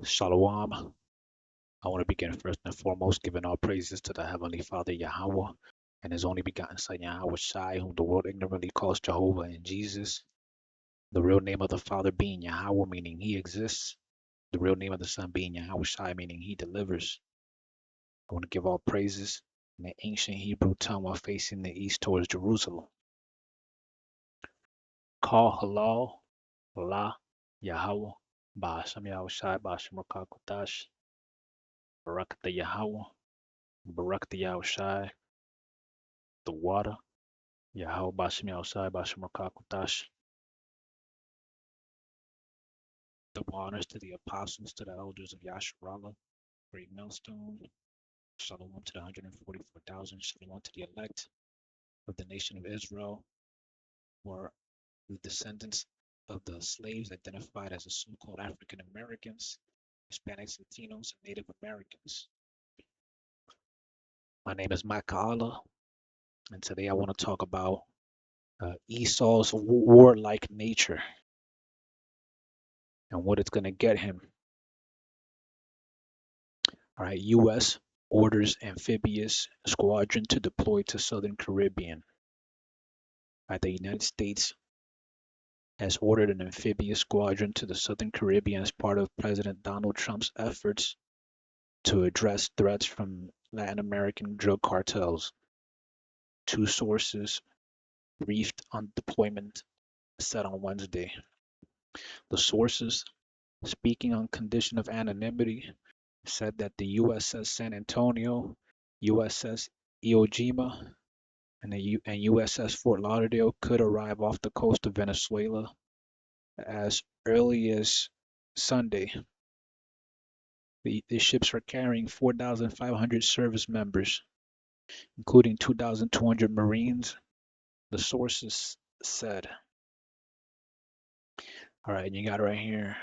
Shalom. I want to begin first and foremost giving all praises to the Heavenly Father Yahweh and His only begotten Son Yahweh Shai, whom the world ignorantly calls Jehovah and Jesus. The real name of the Father being Yahweh, meaning He exists. The real name of the Son being Yahweh Shai, meaning He delivers. I want to give all praises in the ancient Hebrew tongue while facing the east towards Jerusalem. Call halal, Allah, Yahweh, Ba'ashem Yahweh Shai, Ba'ashem Rakakutash, Barakata Yahweh, Barakata Yahweh Shai, the water. Yahweh Bashem Yahushai Bashem Rakakutash. Double honors to the apostles, to the elders of Yasharala, Greatmillstone. Shalom to the 144,000. Shalom to the elect of the nation of Israel, who are the descendants of the slaves identified as the so-called African Americans, Hispanics, Latinos, and Native Americans. My name is Micah Allah, and today I want to talk about Esau's warlike nature and what it's going to get him. All right, U.S. orders amphibious squadron to deploy to Southern Caribbean. All right, the United States has ordered an amphibious squadron to the Southern Caribbean as part of President Donald Trump's efforts to address threats from Latin American drug cartels. Two sources briefed on deployment said on Wednesday. The sources, speaking on condition of anonymity, said that the USS San Antonio, USS Iwo Jima, and USS Fort Lauderdale could arrive off the coast of Venezuela as early as Sunday. The ships are carrying 4,500 service members, including 2,200 Marines, the sources said. All right, and you got it right here.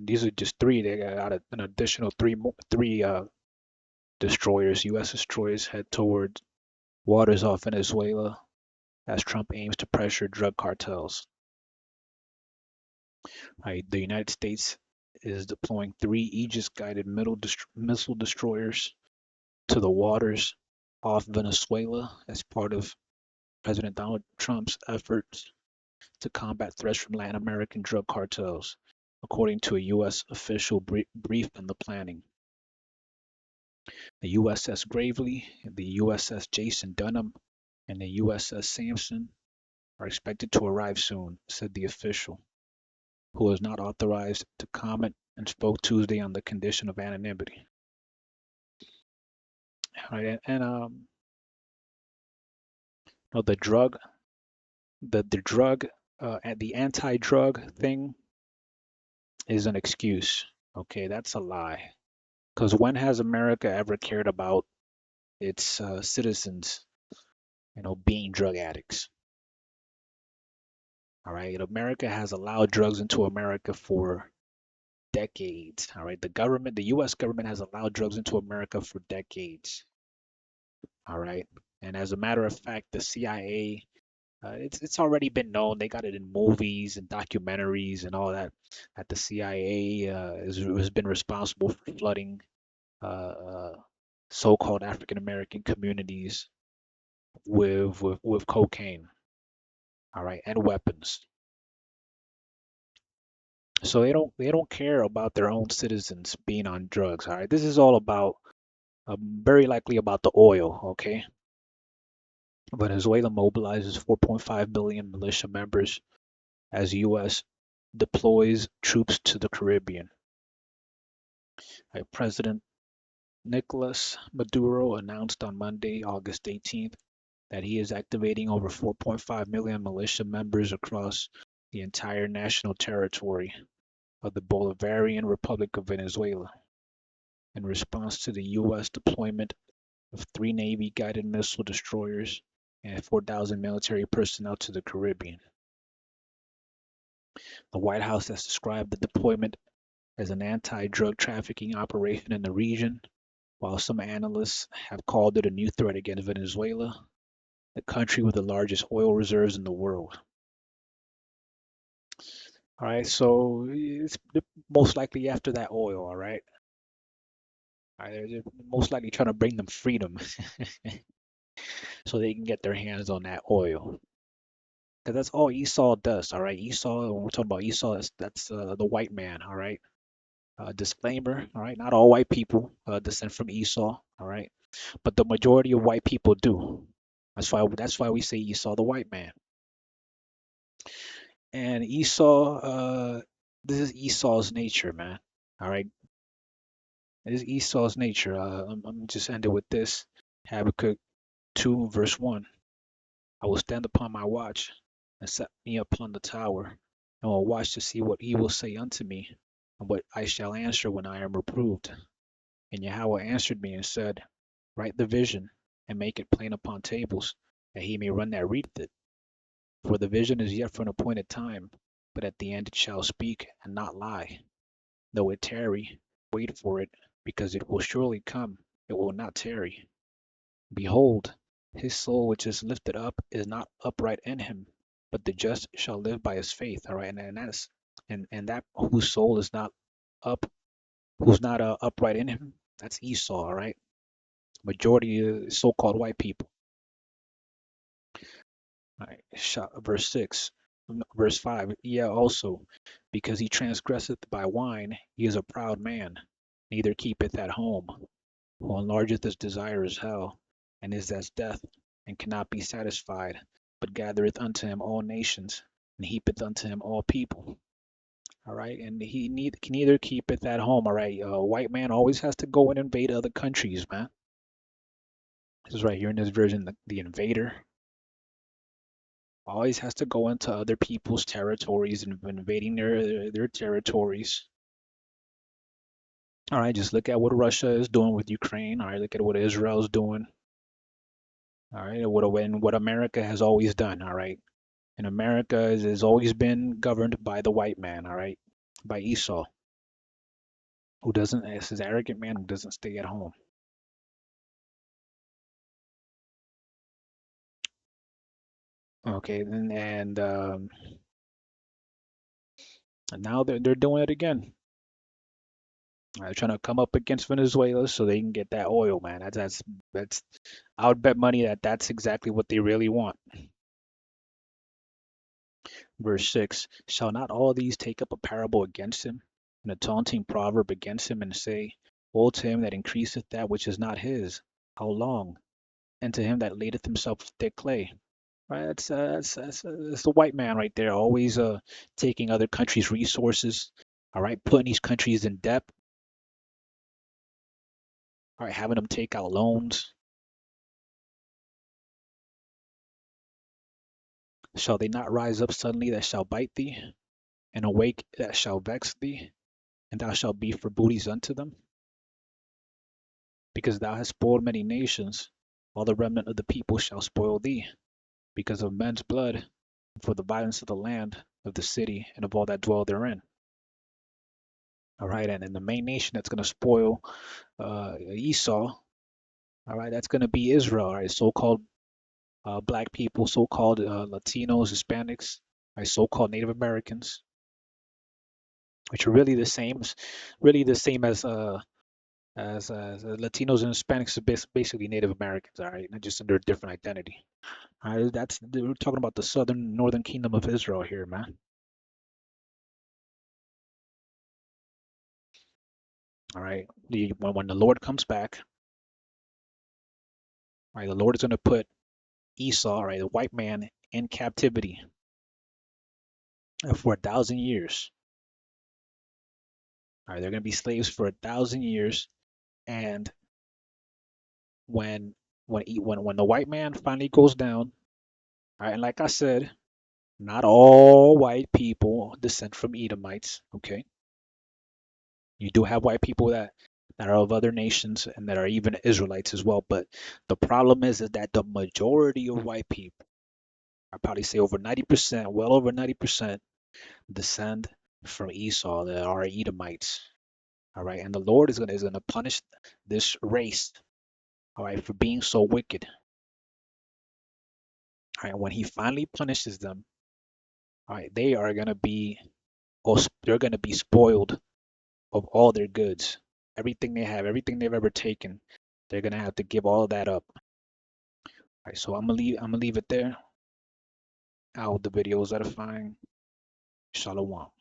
These are just three. They got an additional three destroyers, U.S. destroyers, head toward waters off Venezuela as Trump aims to pressure drug cartels. Right, the United States is deploying three Aegis-guided missile destroyers to the waters off Venezuela as part of President Donald Trump's efforts to combat threats from Latin American drug cartels, according to a U.S. official brief on the planning. The USS Gravely, the USS Jason Dunham, and the USS Sampson are expected to arrive soon, said the official, who was not authorized to comment and spoke Tuesday on the condition of anonymity. Right, and no, the drug, the anti-drug thing is an excuse. Okay, that's a lie. Because when has America ever cared about its citizens, being drug addicts? All right, America has allowed drugs into America for decades. All right, the U.S. government has allowed drugs into America for decades. All right, and as a matter of fact, the CIA, it's already been known. They got it in movies and documentaries and all that. That the CIA has been responsible for flooding uh, so-called African American communities with cocaine. All right, and weapons. So they don't care about their own citizens being on drugs. All right, this is all about very likely about the oil. Okay, Venezuela mobilizes 4.5 million militia members as U.S. deploys troops to the Caribbean. Right, President Nicolas Maduro announced on Monday, August 18th, that he is activating over 4.5 million militia members across the entire national territory of the Bolivarian Republic of Venezuela in response to the U.S. deployment of three Navy-guided missile destroyers and 4,000 military personnel to the Caribbean. The White House has described the deployment as an anti-drug trafficking operation in the region, while some analysts have called it a new threat against Venezuela, the country with the largest oil reserves in the world. All right, so it's most likely after that oil. All right, all right, they're most likely trying to bring them freedom so they can get their hands on that oil. Because that's all Esau does. All right, Esau. When we're talking about Esau, that's the white man. All right. Disclaimer. All right, not all white people descend from Esau. All right, but the majority of white people do. That's why we say Esau the white man. And Esau, this is Esau's nature, man. All right, this is Esau's nature. I'm just end it with this. Habakkuk 2 verse 1. I will stand upon my watch and set me upon the tower, and will watch to see what he will say unto me, and what I shall answer when I am reproved. And Yahweh answered me and said, write the vision, and make it plain upon tables, that he may run that readeth it. For the vision is yet for an appointed time, but at the end it shall speak and not lie. Though it tarry, wait for it, because it will surely come, it will not tarry. Behold, his soul which is lifted up is not upright in him, but the just shall live by his faith. All right, and that's and that whose soul is not up, who's not upright in him, that's Esau. All right, majority is so-called white people. All right, verse 6, verse 5. Yeah, also, because he transgresseth by wine, he is a proud man, neither keepeth at home, who enlargeth his desire is hell, and is as death, and cannot be satisfied, but gathereth unto him all nations, and heapeth unto him all people. All right, and can neither keepeth at home. All right, a white man always has to go and invade other countries, man. This is right here in this version, the invader always has to go into other people's territories and invading their territories. All right, just look at what Russia is doing with Ukraine. All right, look at what Israel is doing. All right, what America has always done. All right, and America has always been governed by the white man. All right, by Esau, who doesn't, is this arrogant man who doesn't stay at home. Okay, and now they're doing it again. They're trying to come up against Venezuela so they can get that oil, man. That's I would bet money that that's exactly what they really want. Verse 6. Shall not all these take up a parable against him, and a taunting proverb against him, and say, woe to him that increaseth that which is not his, how long? And to him that ladeth himself with thick clay. Right, that's the white man right there, always taking other countries' resources, all right, putting these countries in debt, all right, having them take out loans. Shall they not rise up suddenly that shall bite thee, and awake that shall vex thee, and thou shalt be for booties unto them? Because thou hast spoiled many nations, all the remnant of the people shall spoil thee, because of men's blood, and for the violence of the land, of the city, and of all that dwell therein. All right, and the main nation that's going to spoil Esau, all right, that's going to be Israel, all right, so-called black people, so-called Latinos, Hispanics, right, so-called Native Americans, which are really the same as Latinos and Hispanics are basically Native Americans, all right, not just under a different identity. All right, we're talking about the northern kingdom of Israel here, man. All right, when the Lord comes back, all right, the Lord is going to put Esau, all right, the white man, in captivity for 1,000 years. All right, they're going to be slaves for 1,000 years, and when when the white man finally goes down, all right, and like I said, not all white people descend from Edomites. Okay, you do have white people that are of other nations and that are even Israelites as well. But the problem is that the majority of white people, I probably say over 90%, well over 90%, descend from Esau, that are Edomites. All right, and the Lord is gonna punish this race, all right, for being so wicked. All right, when He finally punishes them, all right, they are gonna be they're gonna be spoiled of all their goods. Everything they have, everything they've ever taken, they're gonna have to give all that up. All right, so I'm gonna leave it there. I hope the video is edifying. Shalom.